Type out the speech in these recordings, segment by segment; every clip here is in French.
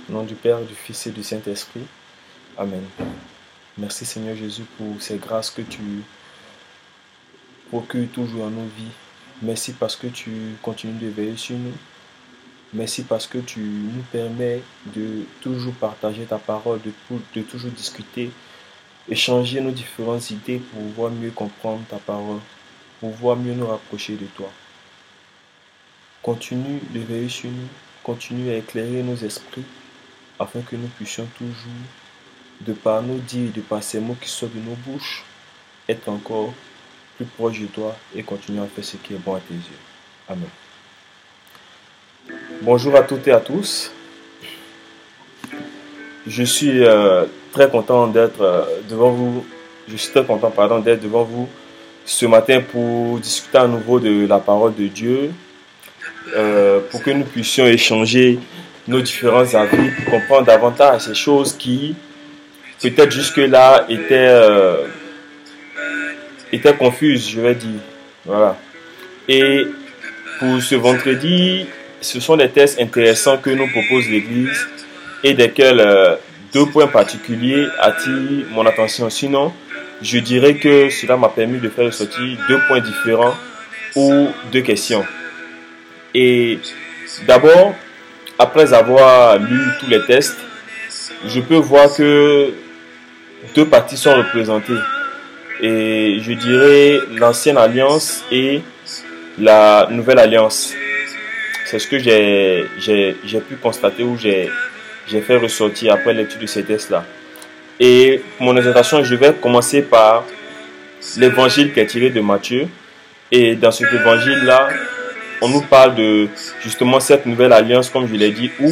Au nom du Père, du Fils et du Saint-Esprit. Amen. Merci Seigneur Jésus pour ces grâces que tu procures toujours dans nos vies. Merci parce que tu continues de veiller sur nous. Merci parce que tu nous permets de toujours partager ta parole, de toujours discuter, échanger nos différentes idées pour pouvoir mieux comprendre ta parole, pour pouvoir mieux nous rapprocher de toi. Continue de veiller sur nous, continue à éclairer nos esprits, afin que nous puissions toujours, de par nos dires et de par ces mots qui sortent de nos bouches, être encore plus proche de toi et continuer à faire ce qui est bon à tes yeux. Amen. Bonjour à toutes et à tous. Je suis très content d'être devant vous. Je suis très content, d'être devant vous ce matin pour discuter à nouveau de la parole de Dieu, pour que nous puissions échanger nos différents avis, pour comprendre davantage ces choses qui, peut-être jusque-là, étaient confuses, je vais dire. Voilà. Et pour ce vendredi, ce sont des tests intéressants que nous propose l'Église et desquels deux points particuliers attirent mon attention. Sinon, je dirais que cela m'a permis de faire ressortir deux points différents ou deux questions. Et d'abord, après avoir lu tous les tests, je peux voir que deux parties sont représentées. Et je dirais l'ancienne alliance et la nouvelle alliance. C'est ce que j'ai pu constater ou j'ai fait ressortir après l'étude de ces tests-là. Et pour mon exhortation, je vais commencer par l'évangile qui est tiré de Matthieu. Et dans cet évangile-là, on nous parle de justement cette nouvelle alliance, comme je l'ai dit, où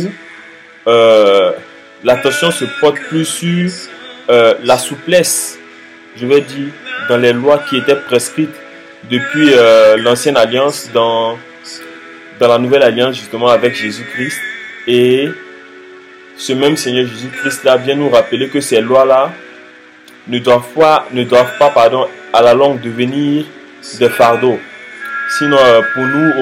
l'attention se porte plus sur la souplesse, je vais dire, dans les lois qui étaient prescrites depuis l'ancienne alliance dans la nouvelle alliance, justement, avec Jésus-Christ. Et ce même Seigneur Jésus-Christ-là vient nous rappeler que ces lois-là ne doivent pas, à la longue devenir des fardeaux. Sinon, pour nous,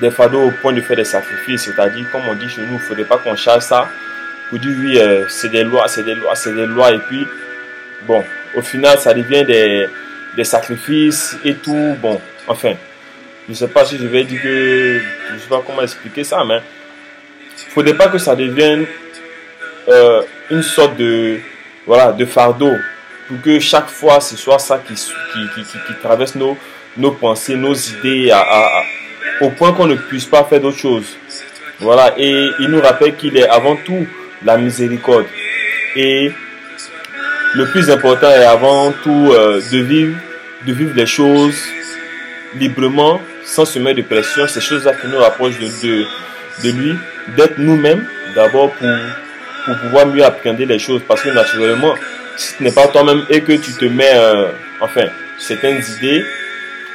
des fardeaux au point de faire des sacrifices, c'est-à-dire, comme on dit chez nous, il ne faudrait pas qu'on charge ça pour dire oui, c'est des lois, et puis, bon, au final, ça devient des sacrifices et tout, bon, enfin, je ne sais pas si je vais dire que, je ne sais pas comment expliquer ça, mais il ne faudrait pas que ça devienne une sorte de fardeau, pour que chaque fois, ce soit ça qui traverse nos pensées, nos idées, au point qu'on ne puisse pas faire d'autre chose. Voilà, et il nous rappelle qu'il est avant tout la miséricorde. Et le plus important est avant tout de vivre les choses librement, sans se mettre de pression. Ces choses-là qui nous rapprochent de lui, d'être nous-mêmes d'abord pour pouvoir mieux appréhender les choses. Parce que naturellement, si ce n'est pas toi-même et que tu te mets, certaines idées,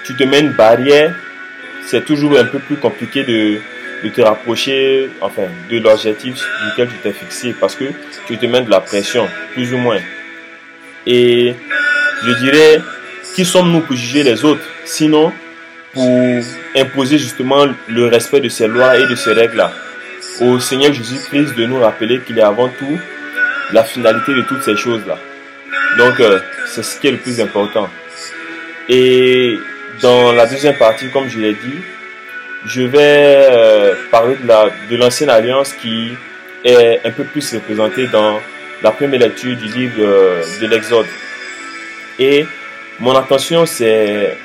tu te mets une barrière, c'est toujours un peu plus compliqué de te rapprocher, de l'objectif duquel tu t'es fixé, parce que tu te mets de la pression, plus ou moins. Et je dirais, qui sommes-nous pour juger les autres, sinon pour imposer justement le respect de ces lois et de ces règles-là. Au Seigneur Jésus-Christ de nous rappeler qu'il est avant tout la finalité de toutes ces choses-là. Donc, c'est ce qui est le plus important. Et dans la deuxième partie, comme je l'ai dit, je vais parler de l'ancienne alliance qui est un peu plus représentée dans la première lecture du livre de l'Exode. Et mon attention s'est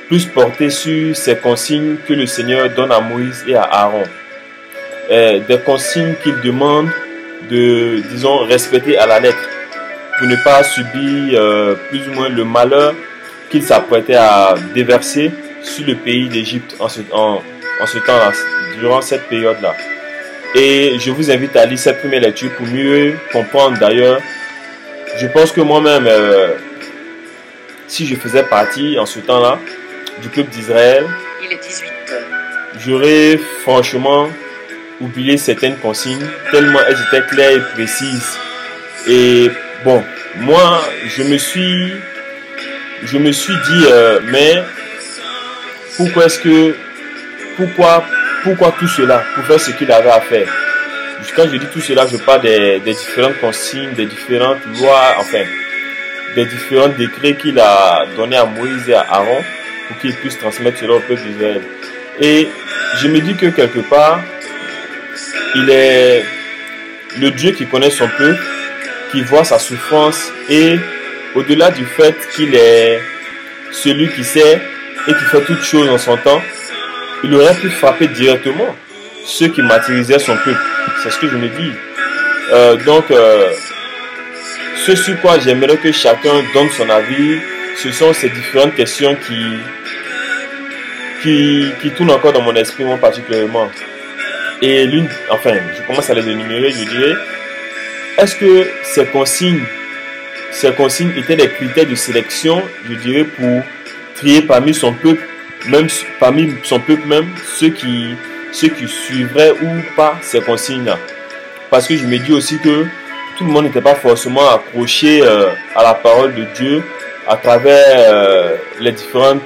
plus portée sur ces consignes que le Seigneur donne à Moïse et à Aaron. Des consignes qu'il demande de, disons, respecter à la lettre pour ne pas subir plus ou moins le malheur qu'il s'apprêtait à déverser sur le pays d'Égypte en ce temps-là, durant cette période-là. Et je vous invite à lire cette première lecture pour mieux comprendre. D'ailleurs, je pense que moi-même, si je faisais partie en ce temps-là du peuple d'Israël, il est 18h. J'aurais franchement oublié certaines consignes, tellement elles étaient claires et précises. Et bon, moi, je me suis dit, mais pourquoi tout cela pour faire ce qu'il avait à faire? Quand je dis tout cela, je parle des différentes consignes, des différentes lois, enfin, des différents décrets qu'il a donnés à Moïse et à Aaron pour qu'ils puissent transmettre cela au peuple d'Israël. Et je me dis que quelque part, il est le Dieu qui connaît son peuple, qui voit sa souffrance, et au-delà du fait qu'il est celui qui sait et qui fait toutes choses en son temps, il aurait pu frapper directement ceux qui martyrisaient son peuple. C'est ce que je me dis. Ce sur quoi j'aimerais que chacun donne son avis, ce sont ces différentes questions qui tournent encore dans mon esprit, moi particulièrement. Et l'une, enfin, je commence à les énumérer, je dirais, est-ce que ces consignes étaient des critères de sélection, je dirais, pour trier parmi son peuple, même ceux qui suivraient ou pas ces consignes-là. Parce que je me dis aussi que tout le monde n'était pas forcément accroché à la parole de Dieu à travers les différentes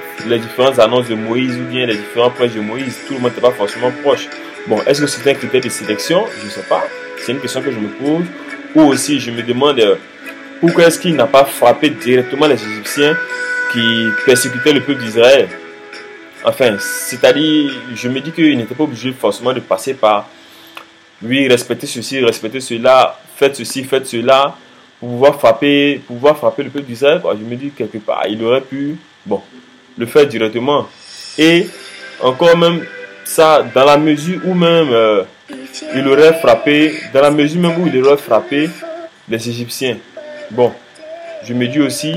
annonces de Moïse ou bien les différents prêches de Moïse. Tout le monde n'était pas forcément proche. Bon, est-ce que c'était un critère de sélection? Je ne sais pas. C'est une question que je me pose. Ou aussi, je me demande pourquoi est-ce qu'il n'a pas frappé directement les Égyptiens qui persécutaient le peuple d'Israël. Enfin, c'est-à-dire, je me dis qu'il n'était pas obligé forcément de passer par oui, respectez ceci, respectez cela, faites ceci, faites cela, pour pouvoir frapper le peuple d'Israël. Je me dis quelque part, il aurait pu, bon, le faire directement. Et encore même ça, dans la mesure où même il aurait frappé les Égyptiens. Bon, je me dis aussi,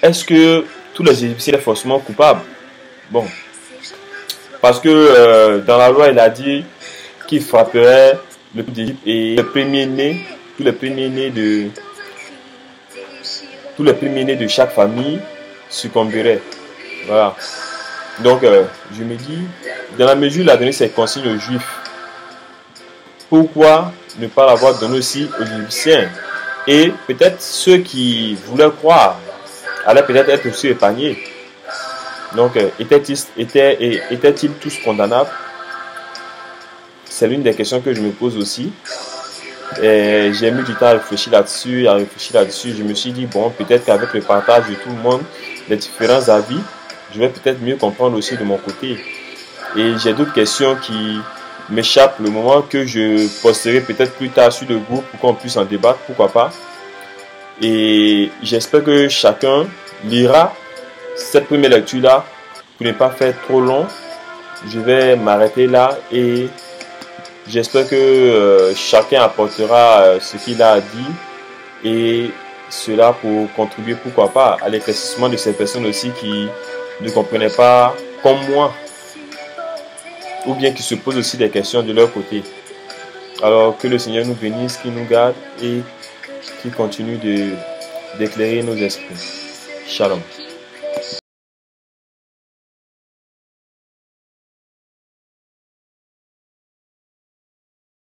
est-ce que tous les Égyptiens sont forcément coupables? Bon, parce que dans la loi, il a dit qu'il frapperait le peuple d'Égypte et tous les premiers-nés de chaque famille succomberaient. Voilà. Donc, je me dis, dans la mesure où il a donné ces consignes aux Juifs, pourquoi ne pas l'avoir donné aussi aux Égyptiens? Et peut-être ceux qui voulaient croire allaient peut-être être aussi épargnés. Donc, étaient-ils tous condamnables? C'est l'une des questions que je me pose aussi. J'ai mis du temps à réfléchir là-dessus, Je me suis dit, bon, peut-être qu'avec le partage de tout le monde, les différents avis, je vais peut-être mieux comprendre aussi de mon côté. Et j'ai d'autres questions qui m'échappent le moment que je posterai peut-être plus tard sur le groupe pour qu'on puisse en débattre, pourquoi pas. Et j'espère que chacun lira cette première lecture-là pour ne pas faire trop long. Je vais m'arrêter là et j'espère que chacun apportera ce qu'il a dit et cela pour contribuer, pourquoi pas, à l'éclaircissement de ces personnes aussi qui ne comprenaient pas comme moi ou bien qui se posent aussi des questions de leur côté. Alors que le Seigneur nous bénisse, qu'il nous garde et qu'il continue d'éclairer nos esprits. Shalom.